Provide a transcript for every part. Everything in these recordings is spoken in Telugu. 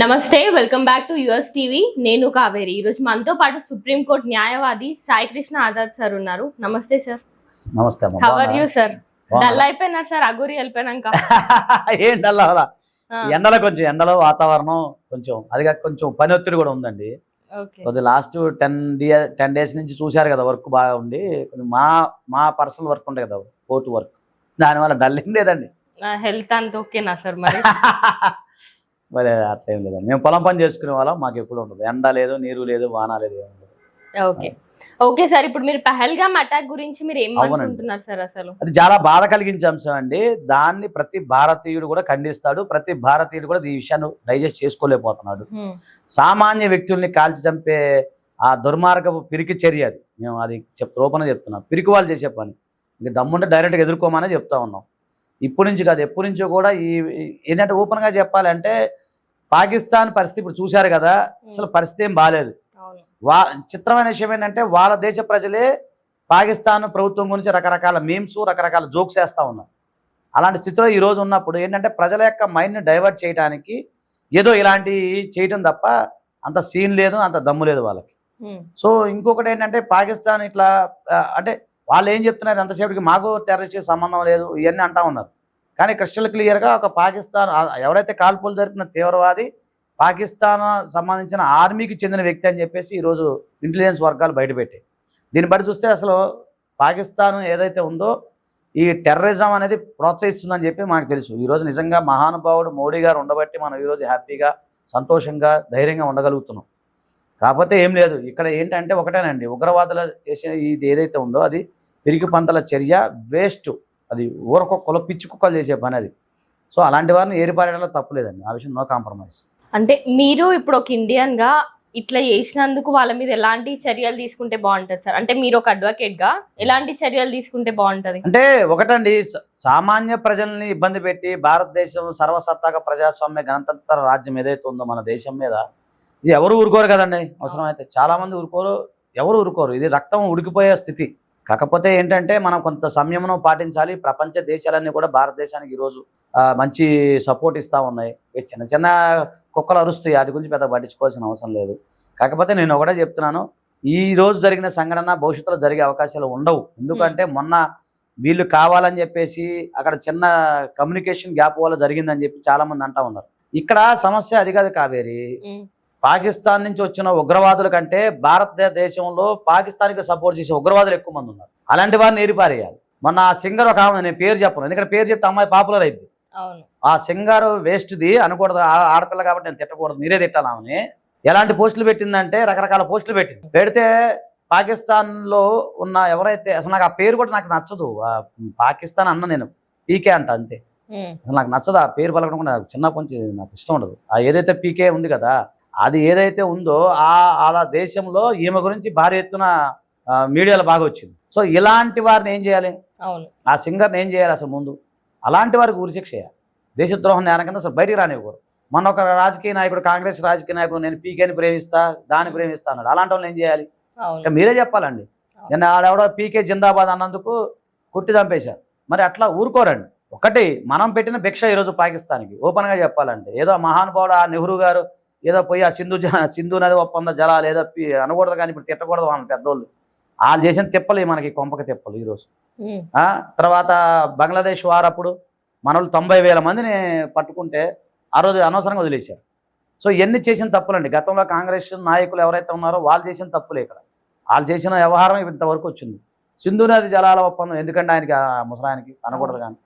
నమస్తే, welcome back to US TV. నేను కావేరి. ఈరోజు మనతో పాటు సుప్రీంకోర్టు న్యాయవాది సాయి కృష్ణ ఆజాద్ సార్ ఉన్నారు. నమస్తే సార్. నమస్తే. How are you sir? Dull అయిపోయినారు సార్ అగూరి వెళ్ళిపోయినాక. ఏం డల్ అవ్వాలా, ఎండలో కొంచెం ఎండలో వాతావరణం కొంచెం అది కొంచెం పని ఒత్తిడి కూడా ఉందండి. కొద్ది లాస్ట్ 10 days నుంచి చూశారు కదా, వర్క్ బాగా ఉండి మా పర్సనల్ వర్క్ ఉండే కదా, కోర్టు వర్క్, దానివల్ల డల్ ఏం లేదండి. హెల్త్ అంతా ఓకేనా సార్? మరి మరి అట్లా ఏం లేదండి, మేము పొలం పని చేసుకునే వాళ్ళం, మాకు ఎప్పుడు ఉండదు, ఎండ లేదు, నీరు లేదు, వాన లేదు. ఓకే ఓకే సార్, ఇప్పుడు మీరు పహల్గామ్ అటాక్ గురించి మీరు ఏమనుకుంటున్నారు సార్? అసలు అది చాలా బాధ కలిగించే అంశం అండి. దాన్ని ప్రతి భారతీయుడు కూడా ఖండిస్తాడు, ప్రతి భారతీయుడు కూడా ఈ విషయాన్ని డైజెస్ట్ చేసుకోలేకపోతున్నాడు. సామాన్య వ్యక్తుల్ని కాల్చి చంపే ఆ దుర్మార్గపు పిరికి చర్య అది. మేము అది ఓపెన్గా చెప్తున్నాం, పిరికి వాళ్ళు చేసే పని. ఇంక దమ్ముంటే డైరెక్ట్గా ఎదుర్కోమని చెప్తా ఉన్నాం. ఇప్పటి నుంచి కాదు, ఎప్పటి నుంచో కూడా ఏంటంటే ఓపెన్గా చెప్పాలంటే పాకిస్తాన్ పరిస్థితి ఇప్పుడు చూశారు కదా, అసలు పరిస్థితి ఏం బాగాలేదు. చిత్రమైన విషయం ఏంటంటే వాళ్ళ దేశ ప్రజలే పాకిస్తాన్ ప్రభుత్వం గురించి రకరకాల మీమ్స్, రకరకాల జోక్స్ వేస్తూ ఉన్నారు. అలాంటి స్థితిలో ఈరోజు ఉన్నప్పుడు ఏంటంటే ప్రజల యొక్క మైండ్ని డైవర్ట్ చేయడానికి ఏదో ఇలాంటి చేయటం తప్ప అంత సీన్ లేదు, అంత దమ్ము లేదు వాళ్ళకి. సో ఇంకొకటి ఏంటంటే పాకిస్తాన్ ఇట్లా అంటే వాళ్ళు ఏం చెప్తున్నారు, ఎంతసేపటికి మాకు టెర్రరిస్ట్ సంబంధం లేదు ఇవన్నీ అంటా ఉన్నారు. కానీ క్రిస్టల్ క్లియర్గా ఒక పాకిస్తాన్ ఎవరైతే కాల్పులు జరిపిన తీవ్రవాది పాకిస్తాన్ సంబంధించిన ఆర్మీకి చెందిన వ్యక్తి అని చెప్పేసి ఈరోజు ఇంటెలిజెన్స్ వర్గాలు బయటపెట్టాయి. దీన్ని బట్టి చూస్తే అసలు పాకిస్తాన్ ఏదైతే ఉందో ఈ టెర్రరిజం అనేది ప్రోత్సహిస్తుందని చెప్పి మనకు తెలుసు. ఈరోజు నిజంగా మహానుభావుడు మోడీ గారు ఉండబట్టి మనం ఈరోజు హ్యాపీగా, సంతోషంగా, ధైర్యంగా ఉండగలుగుతున్నాం. కాకపోతే ఏం లేదు, ఇక్కడ ఏంటంటే ఒకటేనండి, ఉగ్రవాదులు చేసే ఇది ఏదైతే ఉందో అది పిరికి పంతల చర్య, వేస్ట్. అది ఊరకొక్కలు పిచ్చి కుక్కలు చేసే పని అది. సో అలాంటి వారిని ఏరిపారేయడంలో తప్పులేదండి, ఆ విషయం నో కాంప్రమైజ్. అంటే మీరు ఇప్పుడు ఒక ఇండియన్ గా ఇట్లా చేసినందుకు వాళ్ళ మీద ఎలాంటి చర్యలు తీసుకుంటే బాగుంటది సార్? అంటే మీరు ఒక అడ్వకేట్ గా ఎలాంటి చర్యలు తీసుకుంటే బాగుంటది? అంటే ఒకటండి, సామాన్య ప్రజల్ని ఇబ్బంది పెట్టి భారతదేశం సర్వసత్తాక ప్రజాస్వామ్య గణతంత్ర రాజ్యం ఏదైతే ఉందో మన దేశం మీద, ఇది ఎవరు ఊరుకోరు కదండి. అవసరమైతే చాలా మంది ఊరుకోరు, ఎవరు ఊరుకోరు. ఇది రక్తం ఉడికిపోయే స్థితి. కాకపోతే ఏంటంటే మనం కొంత సంయమనం పాటించాలి. ప్రపంచ దేశాలన్నీ కూడా భారతదేశానికి ఈరోజు మంచి సపోర్ట్ ఇస్తూ ఉన్నాయి. చిన్న చిన్న కుక్కలు అరుస్తాయి, వాటి గురించి పెద్ద పట్టించుకోవాల్సిన అవసరం లేదు. కాకపోతే నేను ఒకటే చెప్తున్నాను, ఈ రోజు జరిగిన సంఘటన భవిష్యత్తులో జరిగే అవకాశాలు ఉండవు. ఎందుకంటే మొన్న వీళ్ళు కావాలని చెప్పేసి అక్కడ చిన్న కమ్యూనికేషన్ గ్యాప్ వల్ల జరిగిందని చెప్పి చాలా మంది అంటా ఉన్నారు. ఇక్కడ సమస్య అది కాదు కావేరి. పాకిస్తాన్ నుంచి వచ్చిన ఉగ్రవాదుల కంటే భారతదేశంలో పాకిస్తాన్కి సపోర్ట్ చేసే ఉగ్రవాదులు ఎక్కువ మంది ఉన్నారు. అలాంటి వారిని ఏరిపారేయాలి. మొన్న ఆ సింగర్ ఒక ఆమె, నేను పేరు చెప్పను ఎందుకంటే పేరు చెప్తే అమ్మాయి పాపులర్ అయింది. ఆ సింగర్ వేస్ట్ది అనకూడదు, ఆడపిల్ల కాబట్టి నేను తిట్టకూడదు, మీరే తిట్టాలి. ఆమెని ఎలాంటి పోస్టులు పెట్టిందంటే రకరకాల పోస్టులు పెట్టింది. పెడితే పాకిస్తాన్లో ఉన్న ఎవరైతే, అసలు నాకు ఆ పేరు కూడా నాకు నచ్చదు. పాకిస్తాన్ అన్న నేను పీకే అంట, అంతే. అసలు నాకు నచ్చదు ఆ పేరు పలకడం కూడా, చిన్నప్పటి నుంచి నాకు ఇష్టం ఉండదు. ఆ ఏదైతే పీకే ఉంది కదా, అది ఏదైతే ఉందో అలా దేశంలో ఈమె గురించి భారీ ఎత్తున మీడియాలో బాగా వచ్చింది. సో ఇలాంటి వారిని ఏం చేయాలి, ఆ సింగర్ని ఏం చేయాలి? అసలు ముందు అలాంటి వారికి ఉరిశిక్ష చేయాలి. దేశద్రోహం నేరం కింద అసలు బయటికి రానివ్వకూడదు. మొన్న ఒక రాజకీయ నాయకుడు, కాంగ్రెస్ రాజకీయ నాయకుడు, నేను పీకేని ప్రేమిస్తా, దాన్ని ప్రేమిస్తా అన్నాడు. అలాంటి వాళ్ళు ఏం చేయాలి? ఇంకా మీరే చెప్పాలండి. నిన్న ఆడెవడో పీకే జిందాబాద్ అన్నందుకు కొట్టి చంపేశారు. మరి అట్లా ఊరుకోరండి. ఒకటి మనం పెట్టిన భిక్ష ఈరోజు పాకిస్తాన్కి ఓపెన్గా చెప్పాలంటే. ఏదో మహానుభావుడు ఆ నెహ్రూ గారు ఏదో పోయి ఆ సింధు నది ఒప్పంద జలాలు ఏదో అనకూడదు, కానీ ఇప్పుడు తిట్టకూడదు వాళ్ళ పెద్దోళ్ళు. వాళ్ళు చేసిన తిప్పలు మనకి కొంపక తిప్పలు ఈరోజు. తర్వాత బంగ్లాదేశ్ వారప్పుడు మనోళ్ళు 90,000 మందిని పట్టుకుంటే ఆ రోజు అనవసరంగా వదిలేశారు. సో ఇవన్నీ చేసిన తప్పులండి. గతంలో కాంగ్రెస్ నాయకులు ఎవరైతే ఉన్నారో వాళ్ళు చేసిన తప్పులే. ఇక్కడ వాళ్ళు చేసిన వ్యవహారం ఇంతవరకు వచ్చింది. సింధు నది జలాల ఒప్పందం ఎందుకంటే ఆయనకి, ముసలాయనకి అనకూడదు, కానీ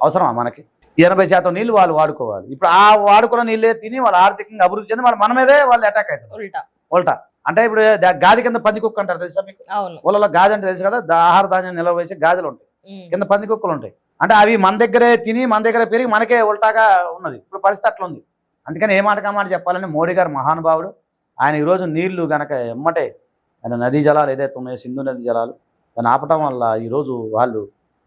అవసరమా మనకి? 80% నీళ్ళు వాళ్ళు వాడుకోవాలి. ఇప్పుడు ఆ వాడుకున్న నీళ్ళే తిని వాళ్ళు ఆర్థికంగా అభివృద్ధి చెంది మన మీదే వాళ్ళు అటాక్ అవుతారు ఉల్టా. అంటే ఇప్పుడు గాది కింద పందికుక్క అంటారు, తెలుసా మీకు? ఊళ్ళలో గాది అంటే తెలుసు కదా, ఆహార ధాన్యం నిల్వ వేసే గాజులు ఉంటాయి, కింద పందికుక్కలు ఉంటాయి. అంటే అవి మన దగ్గరే తిని మన దగ్గరే పెరిగి మనకే ఉల్టాగా ఉన్నది. ఇప్పుడు పరిస్థితి అట్లా ఉంది. అందుకని ఏ మాట కామాట చెప్పాలని, మోడీ గారు మహానుభావుడు. ఆయన ఈరోజు నీళ్లు గనక ఎమ్మటే ఆయన నదీ జలాలు ఏదైతే ఉన్నాయో, సింధు నది జలాలు, దాన్ని ఆపటం వల్ల ఈరోజు వాళ్ళు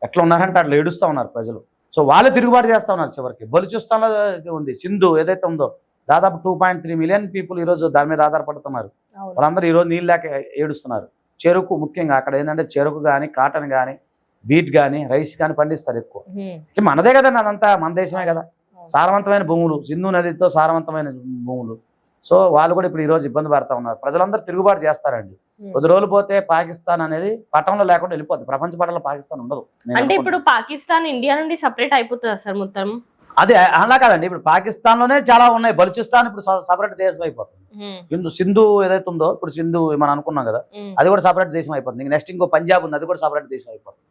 ఎట్లా ఉన్నారంటే అట్లా ఏడుస్తూ ఉన్నారు ప్రజలు. సో వాళ్ళే తిరుగుబాటు చేస్తూ ఉన్నారు. చివరికి బలుచిస్తాన్లో ఉంది సింధు ఏదైతే ఉందో, దాదాపు 2.3 మిలియన్ పీపుల్ ఈరోజు దాని మీద ఆధారపడుతున్నారు. వాళ్ళందరూ ఈరోజు నీళ్ళు లేక ఏడుస్తున్నారు. చెరుకు ముఖ్యంగా అక్కడ ఏంటంటే చెరుకు కానీ, కాటన్ కానీ, వీట్ కానీ, రైస్ కానీ పండిస్తారు ఎక్కువ. మనదే కదండి, అదంతా మన దేశమే కదా. సారవంతమైన భూములు, సింధు నదితో సారవంతమైన భూములు. సో వాళ్ళు కూడా ఇప్పుడు ఈ రోజు ఇబ్బంది పడతా ఉన్నారు. ప్రజలందరూ తిరుగుబాటు చేస్తారండి. కొద్ది రోజులు పోతే పాకిస్తాన్ అనేది పట్టణంలో లేకుండా వెళ్ళిపోతుంది. ప్రపంచ పటంలో పాకిస్తాన్ ఉండదు. అంటే ఇప్పుడు పాకిస్తాన్ ఇండియా నుండి సెపరేట్ అయిపోతుందా సార్ మొత్తం? అదే అలా కాదండి, ఇప్పుడు పాకిస్తాన్ లోనే చాలా ఉన్నాయి. బలూచిస్తాన్ ఇప్పుడు సపరేట్ దేశం అయిపోతుంది. సింధు ఏదైతే ఉందో ఇప్పుడు సింధు మనం అనుకున్నాం కదా, అది కూడా సపరేట్ దేశం అయిపోతుంది. నెక్స్ట్ ఇంకో పంజాబ్ ఉంది, అది కూడా సపరేట్ దేశం అయిపోతుంది.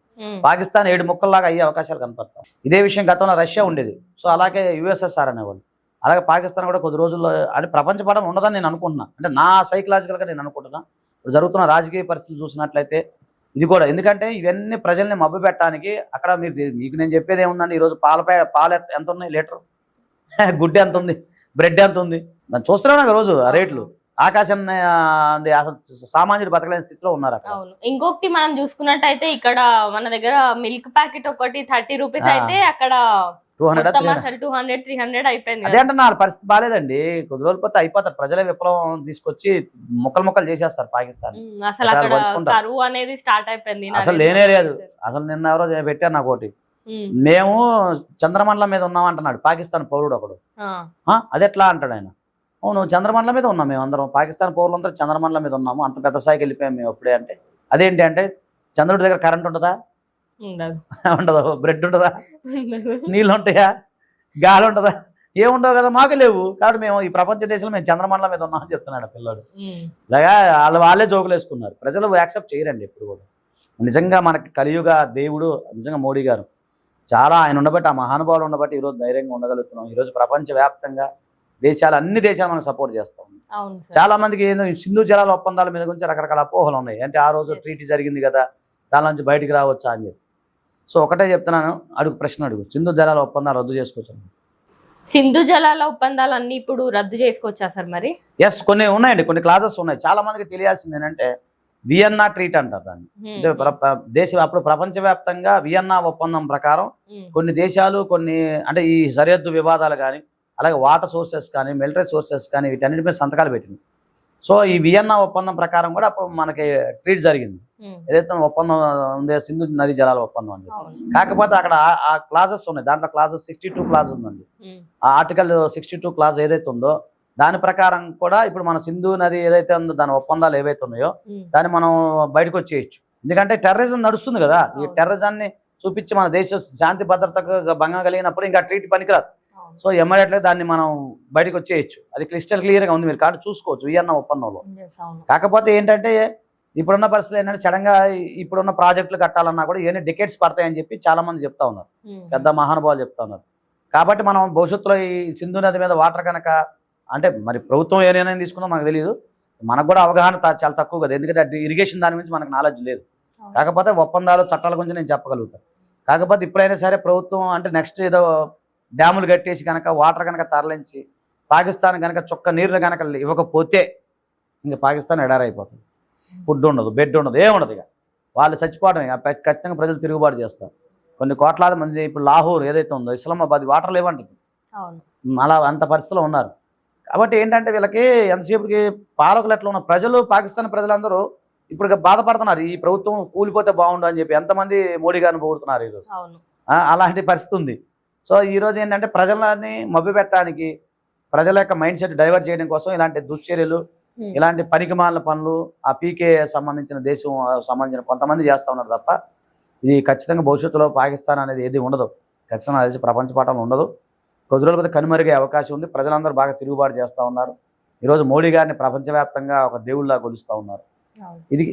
పాకిస్తాన్ 7 ముక్కల్లాగా అయ్యే అవకాశాలు కనపడతాయి. ఇదే విషయం గతంలో రష్యా ఉండేది. సో అలాగే యుఎస్ఎస్ఆర్ అనేవాళ్ళు. అలాగే పాకిస్తాన్ కూడా కొద్ది రోజుల్లో అంటే ప్రపంచ పటం ఉండదని నేను అనుకుంటున్నా. అంటే నా సైకలాజికల్గా నేను అనుకుంటున్నా. ఇప్పుడు జరుగుతున్న రాజకీయ పరిస్థితులు చూసినట్లయితే ఇది కూడా, ఎందుకంటే ఇవన్నీ ప్రజల్ని మభ్య పెట్టడానికి. అక్కడ మీకు నేను చెప్పేది ఏముందండి, ఈరోజు పాలు ఎంత ఉన్నాయి లీటర్, గుడ్డ ఎంత ఉంది, బ్రెడ్ ఎంత ఉంది, దాన్ని చూస్తున్నాను రోజు ఆ రేట్లు ఆకాశం. అసలు సామాన్యుడు బతకలేని స్థితిలో ఉన్నారు అక్కడ. ఇంకొకటి మనం చూసుకున్నట్టయితే ఇక్కడ మన దగ్గర మిల్క్ ప్యాకెట్ ఒకటి 30 రూపీస్ అయితే అక్కడ 200-300 అయిపోయింది. అదే అంటే నా పరిస్థితి బాగాలేదండి. కొద్ది రోజులు పోతే అయిపోతారు. ప్రజల విప్లవం తీసుకొచ్చి ముక్కలు చేసేస్తారు పాకిస్తాన్. అసలు అక్కడ కరువు అనేది స్టార్ట్ అయిపోయింది. అసలు లేనే లేదు. అసలు నిన్న ఎవరో పెట్టారు నాకు ఒకటి, మేము చంద్రమండలం మీద ఉన్నాం అంటున్నాడు పాకిస్తాన్ పౌరుడు ఒకడు. అది ఎట్లా అంటాడు ఆయన. అవును, చంద్రమండలం మీద ఉన్నాం మేము అందరం, పాకిస్తాన్ పౌరులందరూ చంద్రమండలం మీద ఉన్నాము, అంత పెద్ద స్థాయికి వెళ్ళిపోయాం మేము అప్పుడే. అంటే అదేంటి అంటే చంద్రుడి దగ్గర కరెంట్ ఉంటుందా? ఉండదు. బ్రెడ్ ఉంటుందా? నీళ్ళు ఉంటాయా? గాలి ఉంటుందా? ఏముండవు కదా, మాకు లేవు. కాబట్టి మేము ఈ ప్రపంచ దేశంలో మేము చంద్రమండలం మీద ఉన్నామని చెప్తున్నాడు పిల్లాడు. ఇలాగా వాళ్ళే జోకులు వేసుకున్నారు. ప్రజలు యాక్సెప్ట్ చేయరండి ఎప్పుడు కూడా. నిజంగా మనకి కలియుగ దేవుడు నిజంగా మోడీ గారు. చాలా ఆయన ఉండబట్టి, ఆ మహానుభావులు ఉండబట్టి ఈరోజు ధైర్యంగా ఉండగలుగుతున్నాం. ఈరోజు ప్రపంచవ్యాప్తంగా అన్ని దేశాలు మనం సపోర్ట్ చేస్తాం. చాలా మందికి ఏదో సింధు జలాల ఒప్పందాల మీద గురించి రకరకాల అపోహలు ఉన్నాయి. అంటే ఆ రోజు ట్రీటీ జరిగింది కదా, దాని నుంచి బయటికి రావచ్చా అని చెప్పి. సో ఒకటే చెప్తున్నాను, ప్రశ్న అడుగు, సింధు జలాల ఒప్పందాలు రద్దు చేసుకోవచ్చు. సింధు జలాల ఒప్పందాలు అన్ని ఇప్పుడు రద్దు చేసుకోవచ్చా సార్ మరి? ఎస్, కొన్ని ఉన్నాయండి, కొన్ని క్లాజెస్ ఉన్నాయి. చాలా మందికి తెలియాల్సింది ఏంటంటే వియన్నా ట్రీట్ అంటారు దాన్ని. అంటే అప్పుడు ప్రపంచవ్యాప్తంగా వియన్నా ఒప్పందం ప్రకారం కొన్ని దేశాలు అంటే ఈ సరిహద్దు వివాదాలు కానీ, అలాగే వాటర్ సోర్సెస్ కానీ, మిలిటరీ సోర్సెస్ కానీ, వీటన్నిటి మీద సంతకాలు పెట్టింది. సో ఈ వియన్నా ఒప్పందం ప్రకారం కూడా అప్పుడు మనకి ట్రీట్ జరిగింది. ఏదైతే ఒప్పందం ఉందో సింధు నది జలాల ఒప్పందం అండి. కాకపోతే అక్కడ ఆ క్లాజెస్ ఉన్నాయి. దాంట్లో క్లాజెస్ 62 క్లాజ్ ఉందండి. ఆ ఆర్టికల్ 62 క్లాజ్ ఏదైతే ఉందో దాని ప్రకారం కూడా ఇప్పుడు మన సింధు నది ఏదైతే ఉందో దాని ఒప్పందాలు ఏవైతే ఉన్నాయో దాన్ని మనం బయటకు వచ్చేయచ్చు. ఎందుకంటే టెర్రరిజం నడుస్తుంది కదా, ఈ టెర్రరిజాన్ని చూపించి మన దేశ శాంతి భద్రతకు భంగం కలిగినప్పుడు ఇంకా ట్రీట్ పనికిరాదు. సో ఎమ్మడట్లే దాన్ని మనం బయటకు వచ్చేయచ్చు. అది క్లిస్టల్ క్లియర్గా ఉంది, మీరు కాబట్టి చూసుకోవచ్చు వియన్నా ఒప్పందంలో. కాకపోతే ఏంటంటే ఇప్పుడున్న పరిస్థితులు ఏంటంటే సడన్గా ఇప్పుడున్న ప్రాజెక్టులు కట్టాలన్నా కూడా ఇవన్నీ డికెట్స్ పడతాయని చెప్పి చాలా మంది చెప్తా ఉన్నారు, పెద్ద మహానుభావులు చెప్తా ఉన్నారు. కాబట్టి మనం భవిష్యత్తులో ఈ సింధు నది మీద వాటర్ కనుక అంటే మరి ప్రభుత్వం ఏ నిర్ణయం తీసుకుందో మనకు తెలియదు. మనకు కూడా అవగాహన చాలా తక్కువ కదా, ఎందుకంటే ఇరిగేషన్ దాని గురించి మనకు నాలెడ్జ్ లేదు. కాకపోతే ఒప్పందాలు చట్టాల గురించి నేను చెప్పగలుగుతాను. కాకపోతే ఇప్పుడైనా సరే ప్రభుత్వం అంటే నెక్స్ట్ ఏదో డ్యాములు కట్టేసి కనుక వాటర్ కనుక తరలించి పాకిస్తాన్ కనుక చుక్క నీరుని కనుక ఇవ్వకపోతే ఇంకా పాకిస్తాన్ ఎడారైపోతుంది. ఫుడ్ ఉండదు, బెడ్ ఉండదు, ఏముండదు. ఇక వాళ్ళు చచ్చిపోవడం, ఇక ఖచ్చితంగా ప్రజలు తిరుగుబాటు చేస్తారు. కొన్ని కోట్లాది మంది ఇప్పుడు లాహోర్ ఏదైతే ఉందో, ఇస్లామాబాద్ వాటర్ లేవండి అలా అంత పరిస్థితిలో ఉన్నారు. కాబట్టి ఏంటంటే వీళ్ళకి ఎంతసేపుకి పాలకులు ఎట్లా ఉన్న ప్రజలు, పాకిస్తాన్ ప్రజలందరూ ఇప్పుడు బాధపడుతున్నారు. ఈ ప్రభుత్వం కూలిపోతే బాగుండు అని చెప్పి ఎంతమంది మోడీ గారిని పొగుడుతున్నారు ఈరోజు. అలాంటి పరిస్థితి ఉంది. సో ఈరోజు ఏంటంటే ప్రజలని మభ్యపెట్టడానికి, ప్రజల యొక్క మైండ్ సెట్ డైవర్ట్ చేయడం కోసం ఇలాంటి దుశ్చర్యలు, ఇలాంటి పనికిమాలిన పనులు ఆ పీకే సంబంధించిన దేశం సంబంధించిన కొంతమంది చేస్తూ ఉన్నారు తప్ప ఇది ఖచ్చితంగా భవిష్యత్తులో పాకిస్తాన్ అనేది ఏది ఉండదు. ఖచ్చితంగా తెలిసి ప్రపంచ పటంలో ఉండదు. కొద్ది రోజుల పోతే కనుమరుగే అవకాశం ఉంది. ప్రజలందరూ బాగా తిరుగుబాటు చేస్తూ ఉన్నారు. ఈరోజు మోడీ గారిని ప్రపంచవ్యాప్తంగా ఒక దేవుళ్ళ కొలుస్తూ ఉన్నారు. ఇది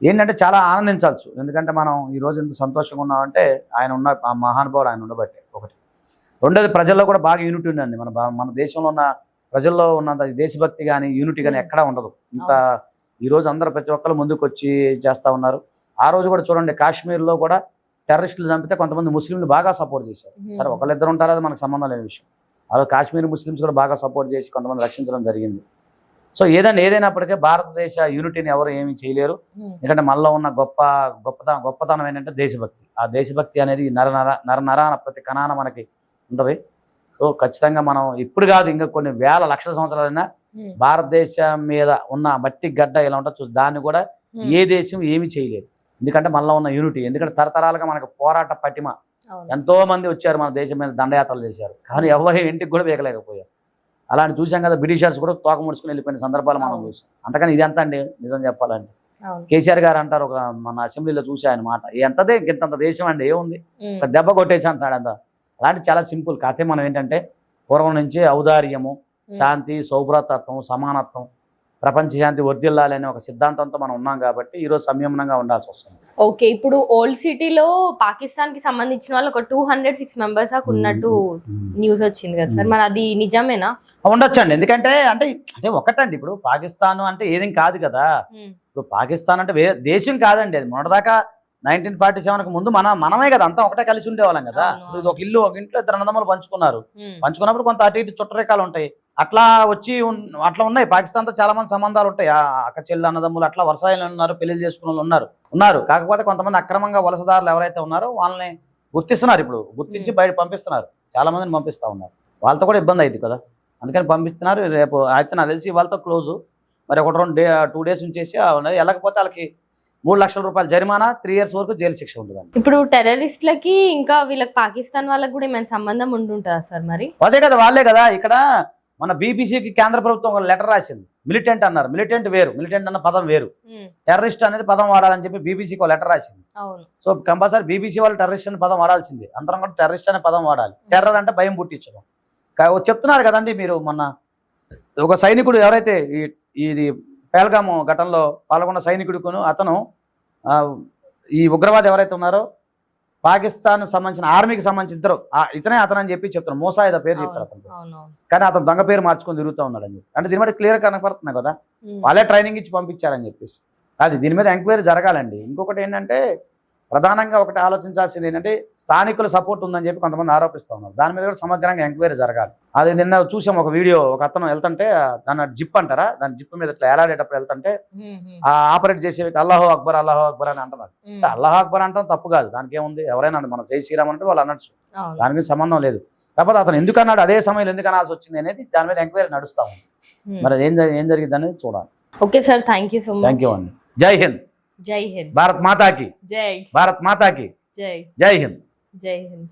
ఏంటంటే చాలా ఆనందించాల్సి, ఎందుకంటే మనం ఈరోజు ఎంత సంతోషంగా ఉన్నామంటే ఆయన ఉన్న ఆ మహానుభావుడు ఆయన ఉండబట్టే ఒకటి. రెండోది ప్రజల్లో కూడా బాగా యూనిటీ ఉందండి. మన దేశంలో ఉన్న ప్రజల్లో ఉన్నంత దేశభక్తి కానీ యూనిటీ కానీ ఎక్కడా ఉండదు. ఇంత ఈరోజు అందరూ ప్రతి ఒక్కరు ముందుకు వచ్చి చేస్తూ ఉన్నారు. ఆ రోజు కూడా చూడండి, కాశ్మీర్లో కూడా టెర్రరిస్టులు చంపితే కొంతమంది ముస్లింలు బాగా సపోర్ట్ చేశారు. సరే ఒకళ్ళిద్దరు ఉంటారో అది మనకు సంబంధం లేని విషయం. అలా కాశ్మీర్ ముస్లిమ్స్ కూడా బాగా సపోర్ట్ చేసి కొంతమంది రక్షించడం జరిగింది. సో ఏదైనప్పటికీ భారతదేశ యూనిటీని ఎవరు ఏమీ చేయలేరు. ఎందుకంటే మనలో ఉన్న గొప్పతనం ఏంటంటే దేశభక్తి. ఆ దేశభక్తి అనేది నరనరాన ప్రతి కణాన మనకి ఉంటుంది. సో ఖచ్చితంగా మనం ఇప్పుడు కాదు, ఇంకా కొన్ని వేల లక్షల సంవత్సరాలైనా భారతదేశం మీద ఉన్న మట్టి గడ్డ ఎలా ఉంటుందో దాన్ని కూడా ఏ దేశం ఏమీ చేయలేదు. ఎందుకంటే మనలో ఉన్న యూనిటీ, ఎందుకంటే తరతరాలుగా మనకు పోరాట పటిమ అవును. ఎంతో మంది వచ్చారు మన దేశం మీద దండయాత్రలు చేశారు, కానీ ఎవరి ఇంటికి కూడా వేయలేకపోయారు. అలాంటి చూసాం కదా, బ్రిటిషర్స్ కూడా తోక ముడుచుకుని వెళ్ళిపోయిన సందర్భాలు మనం అవును. చూసాం. అంతకని ఇది ఎంత అండి నిజం చెప్పాలంటే. అవును. కేసీఆర్ గారు అంటారు, ఒక మన అసెంబ్లీలో చూసి ఆయన మాట, ఎంతదే ఇంతంత దేశం అండి ఏముంది, ఉమ్. ఒక దెబ్బ కొట్టేసి అంటాడు అంత. అలాంటి చాలా సింపుల్. కాకపోతే మనం ఏంటంటే పూర్వం నుంచి ఔదార్యము, శాంతి, సౌభ్రతత్వం, సమానత్వం, ప్రపంచ శాంతి వర్ధిల్లాలి అనే ఒక సిద్ధాంతంతో మనం ఉన్నాం కాబట్టి ఈరోజు సంయమనంగా ఉండాల్సి వస్తుంది. ఓకే, ఇప్పుడు ఓల్డ్ సిటీలో పాకిస్తాన్ కి సంబంధించిన వాళ్ళు ఒక 206 మెంబర్స్ దాకా ఉన్నట్టు న్యూస్ వచ్చింది కదా సార్, మరి అది నిజమేనా? ఉండొచ్చండి. ఎందుకంటే అంటే ఒకటండి, ఇప్పుడు పాకిస్తాన్ అంటే ఏదేం కాదు కదా. ఇప్పుడు పాకిస్తాన్ అంటే దేశం కాదండి, అది మొన్నటిదాకా 1947కి ముందు మనమే కదా, అంతా ఒకటే కలిసి ఉండేవాళ్ళం కదా. ఇప్పుడు ఇది ఒక ఇల్లు, ఒక ఇంట్లో ఇద్దరు అన్నదమ్ములు పంచుకున్నారు. పంచుకున్నప్పుడు కొంత అటు ఇటు చుట్టరేఖలు ఉంటాయి. అట్లా వచ్చి అట్లా ఉన్నాయి. పాకిస్తాన్తో చాలా మంది సంబంధాలు ఉంటాయి. అక్క చెల్లి అన్నదమ్ములు అట్లా వరుసలు ఉన్నారు, పెళ్లిళ్ళు చేసుకున్న వాళ్ళు ఉన్నారు. కాకపోతే కొంతమంది అక్రమంగా వలసదారులు ఎవరైతే ఉన్నారో వాళ్ళని గుర్తిస్తున్నారు. ఇప్పుడు గుర్తించి బయట పంపిస్తున్నారు, చాలా మందిని పంపిస్తా ఉన్నారు. వాళ్ళతో కూడా ఇబ్బంది అయింది కదా, అందుకని పంపిస్తున్నారు. రేపు అయితే నాకు తెలిసి వాళ్ళతో క్లోజు, మరి ఒక 2 days ఉంచేసి వెళ్ళకపోతే వాళ్ళకి 3 లక్షల రూపాయలు జరిమానా, 3 years వరకు జైలు శిక్ష ఉంటుంది. ఇప్పుడు టెర్రరిస్ట్లకి ఇంకా వీళ్ళకి పాకిస్తాన్ వాళ్ళకి కూడా ఏమైనా సంబంధం ఉంటుందా సార్? మరి అదే కదా, వాళ్ళే కదా. ఇక్కడ మన బీబీసీకి కేంద్ర ప్రభుత్వం ఒక లెటర్ రాసింది. మిలిటెంట్ అన్నారు, మిలిటెంట్ వేరు, మిలిటెంట్ అన్న పదం వేరు, టెర్రరిస్ట్ అనేది పదం వాడాలని చెప్పి బీబీసీకి ఒక లెటర్ రాసింది. సో కంపల్సరీ బీబీసీ వాళ్ళు టెర్రరిస్ట్ అనే పదం వాడాల్సింది, అందరం కూడా టెర్రరిస్ట్ అనే పదం వాడాలి. టెర్రర్ అంటే భయం పుట్టించడం. చెప్తున్నారు కదండి మీరు, మొన్న ఒక సైనికుడు ఎవరైతే ఇది పేల్గాము ఘటనలో పాల్గొన్న సైనికుడుకును అతను ఈ ఉగ్రవాది ఎవరైతే ఉన్నారో పాకిస్తాన్ సంబంధించిన ఆర్మీకి సంబంధించిన ఇద్దరు, ఇతనే అతను అని చెప్పి చెప్తున్నారు. మోసాయిదా పేరు చెప్పారు అతను, కానీ అతను దొంగ పేరు మార్చుకొని తిరుగుతూ ఉన్నాడు అని చెప్పి. అంటే దీని మీద క్లియర్ కనపడుతున్నాయి కదా, వాళ్ళే ట్రైనింగ్ ఇచ్చి పంపించారని చెప్పేసి. అది దీని మీద ఎంక్వైరీ జరగాలండి. ఇంకొకటి ఏంటంటే ప్రధానంగా ఒకటి ఆలోచించాల్సింది ఏంటంటే స్థానికుల సపోర్ట్ ఉందని చెప్పి కొంతమంది ఆరోపిస్తూ ఉన్నారు. దాని మీద కూడా సమగ్రంగా ఎంక్వైరీ జరగాలి. అది నిన్న చూసాం ఒక వీడియో, ఒక అతను వెళ్తుంటే దాన్ని జిప్ అంటారా, దాని జిప్ మీద ఇట్లా ఎలాడేటప్పుడు వెళ్తుంటే ఆపరేట్ చేసే అల్లాహో అక్బర్ అని అంటున్నారు. అల్లాహో అక్బర్ అంటాం తప్పు కాదు, దానికి ఏముంది, ఎవరైనా మనం జై శ్రీరామ్ అంటే వాళ్ళు అనొచ్చు, దానికి సంబంధం లేదు. కాకపోతే అతను ఎందుకు అన్నాడు, అదే సమయంలో ఎందుకు అనాల్సి వచ్చింది అనేది దాని మీద ఎంక్వైరీ నడుస్తా ఉంది. మరి ఏం జరిగింది అనేది చూడాలి. Okay sir, thank you so much. Thank you అండి. జై హింద్. జై హింద్. భారత్ మాతాకి జై. భారత్ మాతాకి జై. జై హింద్. జై హింద్.